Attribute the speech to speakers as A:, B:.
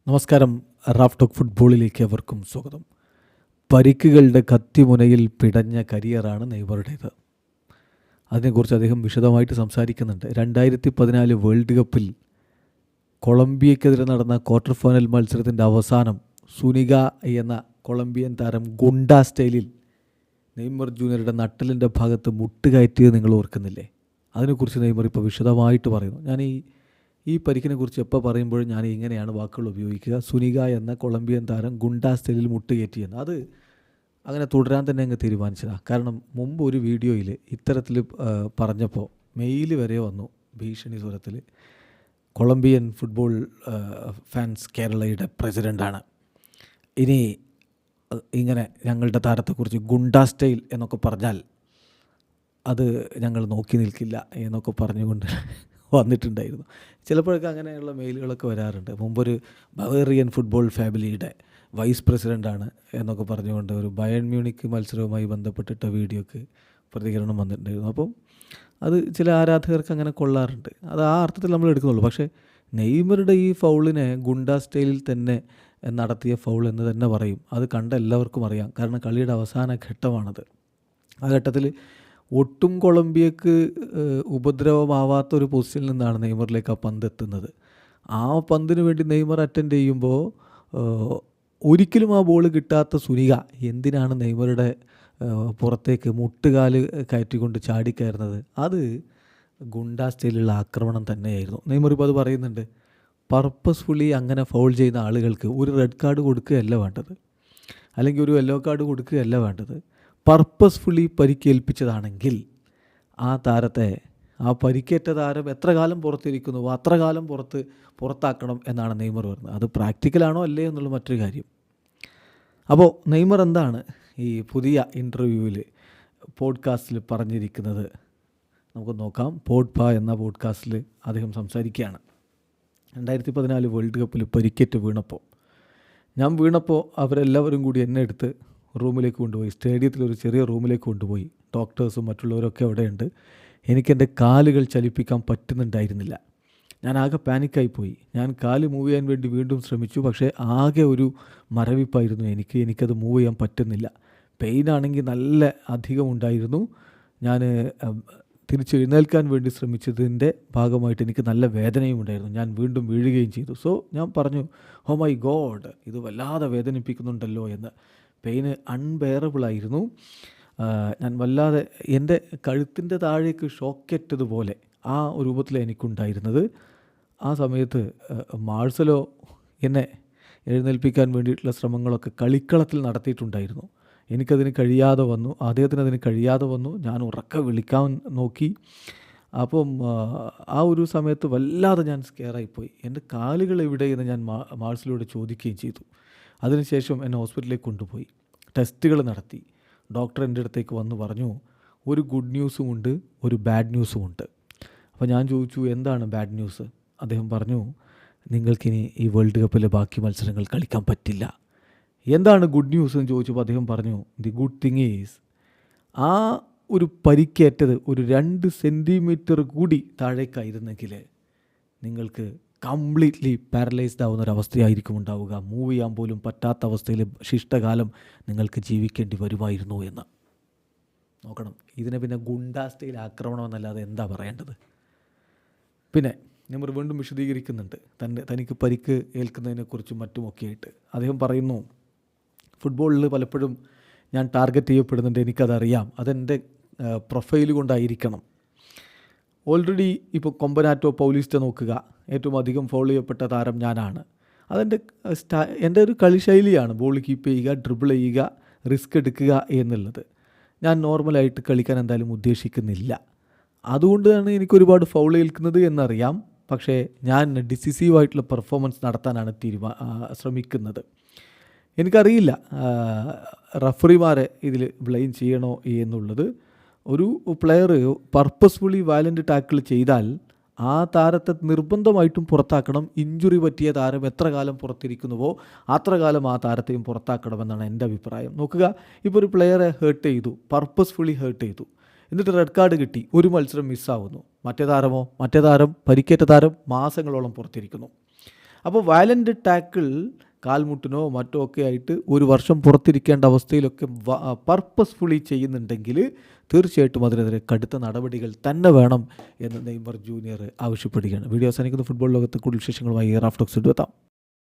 A: നമസ്കാരം. Raf talk ഫുട്ബോളിലേക്ക് അവർക്കും സ്വാഗതം. പരിക്കുകളുടെ കത്തിമുനയിൽ പിടഞ്ഞ കരിയറാണ് നെയ്മറുടേത്. അതിനെക്കുറിച്ച് അദ്ദേഹം വിശദമായിട്ട് സംസാരിക്കുന്നുണ്ട്. 2014 വേൾഡ് കപ്പിൽ കൊളംബിയക്കെതിരെ നടന്ന ക്വാർട്ടർ ഫൈനൽ മത്സരത്തിൻ്റെ അവസാനം സുനിക എന്ന കൊളംബിയൻ താരം ഗുണ്ട സ്റ്റൈലിൽ നെയ്മർ ജൂനിയറുടെ നട്ടലിൻ്റെ ഭാഗത്ത് മുട്ടുകയറ്റിയത് നിങ്ങൾ ഓർക്കുന്നില്ലേ? അതിനെക്കുറിച്ച് നെയ്മർ ഇപ്പോൾ വിശദമായിട്ട് പറയുന്നു. ഞാൻ ഈ പരിക്കിനെ കുറിച്ച് എപ്പോൾ പറയുമ്പോഴും ഞാൻ ഇങ്ങനെയാണ് വാക്കുകൾ ഉപയോഗിക്കുക. സുനിക എന്ന കൊളംബിയൻ താരം ഗുണ്ട സ്റ്റൈലിൽ മുട്ടുകയറ്റിയെന്ന്. അത് അങ്ങനെ തുടരാൻ തന്നെ അങ്ങ് തീരുമാനിച്ചതാണ്. കാരണം മുമ്പ് ഒരു വീഡിയോയിൽ ഇത്തരത്തിൽ പറഞ്ഞപ്പോൾ മെയിൽ വരെ വന്നു ഭീഷണി സ്വരത്തിൽ. കൊളംബിയൻ ഫുട്ബോൾ ഫാൻസ് കേരളയുടെ പ്രസിഡൻ്റാണ്, ഇനി ഇങ്ങനെ ഞങ്ങളുടെ താരത്തെക്കുറിച്ച് ഗുണ്ട സ്റ്റൈൽ എന്നൊക്കെ പറഞ്ഞാൽ അത് ഞങ്ങൾ നോക്കി നിൽക്കില്ല എന്നൊക്കെ പറഞ്ഞുകൊണ്ട് വന്നിട്ടുണ്ടായിരുന്നു. ചിലപ്പോഴൊക്കെ അങ്ങനെയുള്ള മെയിലുകളൊക്കെ വരാറുണ്ട്. മുമ്പൊരു ബവേറിയൻ ഫുട്ബോൾ ഫാമിലിയുടെ വൈസ് പ്രസിഡൻ്റാണ് എന്നൊക്കെ പറഞ്ഞുകൊണ്ട് ഒരു ബയൺ മ്യൂണിക്ക് മത്സരവുമായി ബന്ധപ്പെട്ടിട്ട വീഡിയോക്ക് പ്രതികരണം വന്നിട്ടുണ്ടായിരുന്നു. അപ്പം അത് ചില ആരാധകർക്ക് അങ്ങനെ കൊള്ളാറുണ്ട്. അത് ആ അർത്ഥത്തിൽ നമ്മൾ എടുക്കുന്നുള്ളൂ. പക്ഷേ നെയ്മറുടെ ഈ ഫൗളിനെ ഗുണ്ട സ്റ്റൈലിൽ തന്നെ നടത്തിയ ഫൗൾ എന്ന് തന്നെ പറയും. അത് കണ്ട എല്ലാവർക്കും അറിയാം. കാരണം കളിയുടെ അവസാന ഘട്ടമാണത്. ആ ഘട്ടത്തിൽ ഒട്ടും കൊളംബിയക്ക് ഉപദ്രവമാവാത്തൊരു പൊസിഷനിൽ നിന്നാണ് നെയ്മറിലേക്ക് ആ പന്ത് എത്തുന്നത്. ആ പന്തിന് വേണ്ടി നെയ്മർ അറ്റൻഡ് ചെയ്യുമ്പോൾ ഒരിക്കലും ആ ബോൾ കിട്ടാത്ത സുനിക എന്തിനാണ് നെയ്മറുടെ പുറത്തേക്ക് മുട്ടുകാല് കയറ്റിക്കൊണ്ട് ചാടിക്കയറുന്നത്? അത് ഗുണ്ട സ്റ്റൈലുള്ള ആക്രമണം തന്നെയായിരുന്നു. നെയ്മർ ഇപ്പോൾ അത് പറയുന്നുണ്ട്. പർപ്പസ്ഫുള്ളി അങ്ങനെ ഫൗൾ ചെയ്യുന്ന ആളുകൾക്ക് ഒരു റെഡ് കാർഡ് കൊടുക്കുകയല്ല വേണ്ടത്, അല്ലെങ്കിൽ ഒരു യെല്ലോ കാർഡ് കൊടുക്കുകയല്ല വേണ്ടത്. പർപ്പസ്ഫുള്ളി പരിക്കേൽപ്പിച്ചതാണെങ്കിൽ ആ താരത്തെ, ആ പരിക്കേറ്റ താരം എത്ര കാലം പുറത്തിരിക്കുന്നുവോ അത്ര കാലം പുറത്താക്കണം എന്നാണ് നെയ്മർ പറയുന്നത്. അത് പ്രാക്ടിക്കലാണോ അല്ലേ എന്നുള്ള മറ്റൊരു കാര്യം. അപ്പോൾ നെയ്മർ എന്താണ് ഈ പുതിയ ഇൻ്റർവ്യൂവിൽ പോഡ്കാസ്റ്റിൽ പറഞ്ഞിരിക്കുന്നത് നമുക്ക് നോക്കാം. പോഡ്പ എന്ന പോഡ്കാസ്റ്റിൽ അദ്ദേഹം സംസാരിക്കുകയാണ്. 2014 വേൾഡ് കപ്പിൽ പരിക്കേറ്റ് ഞാൻ വീണപ്പോൾ അവരെല്ലാവരും കൂടി എന്നെ എടുത്ത് റൂമിലേക്ക് കൊണ്ടുപോയി, സ്റ്റേഡിയത്തിലൊരു ചെറിയ റൂമിലേക്ക് കൊണ്ടുപോയി. ഡോക്ടേഴ്സും മറ്റുള്ളവരൊക്കെ അവിടെയുണ്ട്. എനിക്കെൻ്റെ കാലുകൾ ചലിപ്പിക്കാൻ പറ്റുന്നുണ്ടായിരുന്നില്ല. ഞാൻ ആകെ പാനിക്കായിപ്പോയി. ഞാൻ കാല് മൂവ് ചെയ്യാൻ വേണ്ടി വീണ്ടും ശ്രമിച്ചു. പക്ഷേ ആകെ ഒരു മരവിപ്പായിരുന്നു എനിക്കത് മൂവ് ചെയ്യാൻ പറ്റുന്നില്ല. പെയിനാണെങ്കിൽ നല്ല അധികം ഉണ്ടായിരുന്നു. ഞാൻ തിരിച്ചെഴുന്നേൽക്കാൻ വേണ്ടി ശ്രമിച്ചതിൻ്റെ ഭാഗമായിട്ട് എനിക്ക് നല്ല വേദനയും ഉണ്ടായിരുന്നു. ഞാൻ വീണ്ടും വീഴുകയും ചെയ്തു. സോ ഞാൻ പറഞ്ഞു, ഓ മൈ ഗോഡ്, ഇത് വല്ലാതെ വേദനിപ്പിക്കുന്നുണ്ടല്ലോ എന്ന്. പെയിന് അൺബെയറബിളായിരുന്നു. ഞാൻ വല്ലാതെ എൻ്റെ കഴുത്തിൻ്റെ താഴേക്ക് ഷോക്കേറ്റതുപോലെ ആ രൂപത്തിലാണ് എനിക്കുണ്ടായിരുന്നത്. ആ സമയത്ത് മാർസലോ എന്നെ എഴുന്നേൽപ്പിക്കാൻ വേണ്ടിയിട്ടുള്ള ശ്രമങ്ങളൊക്കെ കളിക്കളത്തിൽ നടത്തിയിട്ടുണ്ടായിരുന്നു. എനിക്കതിന് കഴിയാതെ വന്നു, അദ്ദേഹത്തിന് അതിന് കഴിയാതെ വന്നു. ഞാൻ ഉറക്കെ വിളിക്കാൻ നോക്കി. അപ്പം ആ ഒരു സമയത്ത് വല്ലാതെ ഞാൻ സ്കെയറായിപ്പോയി. എൻ്റെ കാലുകൾ എവിടെയെന്ന് ഞാൻ മാർസലോട് ചോദിക്കുകയും ചെയ്തു. അതിനുശേഷം എന്നെ ഹോസ്പിറ്റലിലേക്ക് കൊണ്ടുപോയി, ടെസ്റ്റുകൾ നടത്തി. ഡോക്ടർ എൻ്റെ അടുത്തേക്ക് വന്ന് പറഞ്ഞു, ഒരു ഗുഡ് ന്യൂസും ഉണ്ട്, ഒരു ബാഡ് ന്യൂസും ഉണ്ട്. അപ്പോൾ ഞാൻ ചോദിച്ചു, എന്താണ് ബാഡ് ന്യൂസ്? അദ്ദേഹം പറഞ്ഞു, നിങ്ങൾക്കിനി ഈ വേൾഡ് കപ്പിലെ ബാക്കി മത്സരങ്ങൾ കളിക്കാൻ പറ്റില്ല. എന്താണ് ഗുഡ് ന്യൂസ് എന്ന് ചോദിച്ചപ്പോൾ അദ്ദേഹം പറഞ്ഞു, ദി ഗുഡ് തിങ് ഈസ്, ആ ഒരു പരിക്കേറ്റത് ഒരു 2 സെൻറ്റിമീറ്റർ കൂടി താഴേക്കായിരുന്നെങ്കിൽ നിങ്ങൾക്ക് കംപ്ലീറ്റ്ലി പാരലൈസ്ഡ് ആവുന്ന ഒരവസ്ഥയായിരിക്കും ഉണ്ടാവുക. മൂവ് ചെയ്യാൻ പോലും പറ്റാത്ത അവസ്ഥയിൽ ശിഷ്ടകാലം നിങ്ങൾക്ക് ജീവിക്കേണ്ടി വരുമായിരുന്നു എന്ന്. നോക്കണം, ഇതിനെ പിന്നെ ഗുണ്ട സ്റ്റൈൽ ആക്രമണം എന്നല്ലാതെ എന്താ പറയേണ്ടത്? പിന്നെ നെയ്മർ വീണ്ടും വിശദീകരിക്കുന്നുണ്ട് തനിക്ക് പരിക്ക് ഏൽക്കുന്നതിനെക്കുറിച്ചും മറ്റുമൊക്കെയായിട്ട്. അദ്ദേഹം പറയുന്നു, ഫുട്ബോളിൽ പലപ്പോഴും ഞാൻ ടാർഗറ്റ് ചെയ്യപ്പെടുന്നുണ്ട്, എനിക്കതറിയാം. അതെൻ്റെ പ്രൊഫൈൽ കൊണ്ടായിരിക്കണം. ഓൾറെഡി ഇപ്പോൾ കൊമ്പനാറ്റോ പൗലിസ്റ്റ നോക്കുക, ഏറ്റവും അധികം ഫൗൾ ചെയ്യപ്പെട്ട താരം ഞാനാണ്. എൻ്റെ ഒരു കളിശൈലിയാണ് ബോൾ കീപ്പ് ചെയ്യുക, ഡ്രിബിൾ ചെയ്യുക, റിസ്ക് എടുക്കുക എന്നുള്ളത്. ഞാൻ നോർമലായിട്ട് കളിക്കാൻ എന്തായാലും ഉദ്ദേശിക്കുന്നില്ല. അതുകൊണ്ടാണ് എനിക്കൊരുപാട് ഫൗൾ ഏൽക്കുന്നത് എന്നറിയാം. പക്ഷേ ഞാൻ ഡിസിസീവായിട്ടുള്ള പെർഫോമൻസ് നടത്താനാണ് ശ്രമിക്കുന്നത്. എനിക്കറിയില്ല റഫറിമാരെ ഇതിൽ ബ്ലെയിം ചെയ്യണോ എന്നുള്ളത്. ഒരു പ്ലെയർ പർപ്പസ്ഫുള്ളി വയലൻ്റ് ടാക്കിൾ ചെയ്താൽ ആ താരത്തെ നിർബന്ധമായിട്ടും പുറത്താക്കണം. ഇഞ്ചുറി പറ്റിയ താരം എത്ര കാലം പുറത്തിരിക്കുന്നുവോ അത്ര കാലം ആ താരത്തെയും പുറത്താക്കണമെന്നാണ് എൻ്റെ അഭിപ്രായം. നോക്കുക, ഇപ്പോൾ ഒരു പ്ലെയറെ ഹേർട്ട് ചെയ്തു, പർപ്പസ്ഫുള്ളി ഹേർട്ട് ചെയ്തു, എന്നിട്ട് റെഡ് കാർഡ് കിട്ടി, ഒരു മത്സരം മിസ്സാവുന്നു. മറ്റേ താരം പരിക്കേറ്റ താരം മാസങ്ങളോളം പുറത്തിരിക്കുന്നു. അപ്പോൾ വയലൻ്റ് ടാക്കിൾ കാൽമുട്ടിനോ മറ്റോ ഒക്കെ ആയിട്ട് ഒരു വർഷം പുറത്തിരിക്കേണ്ട അവസ്ഥയിലൊക്കെ പർപ്പസ്ഫുള്ളി ചെയ്യുന്നുണ്ടെങ്കിൽ തീർച്ചയായിട്ടും അതിനെതിരെ കടുത്ത നടപടികൾ തന്നെ വേണം എന്ന് നെയ്മർ ജൂനിയർ ആവശ്യപ്പെടുകയാണ്. വീഡിയോ അവസാനിക്കുന്ന ഫുട്ബോൾ ലോകത്തെ കൂടുതൽ വിശേഷങ്ങളുമായി റാഫ് ടോക്സ് എത്താം.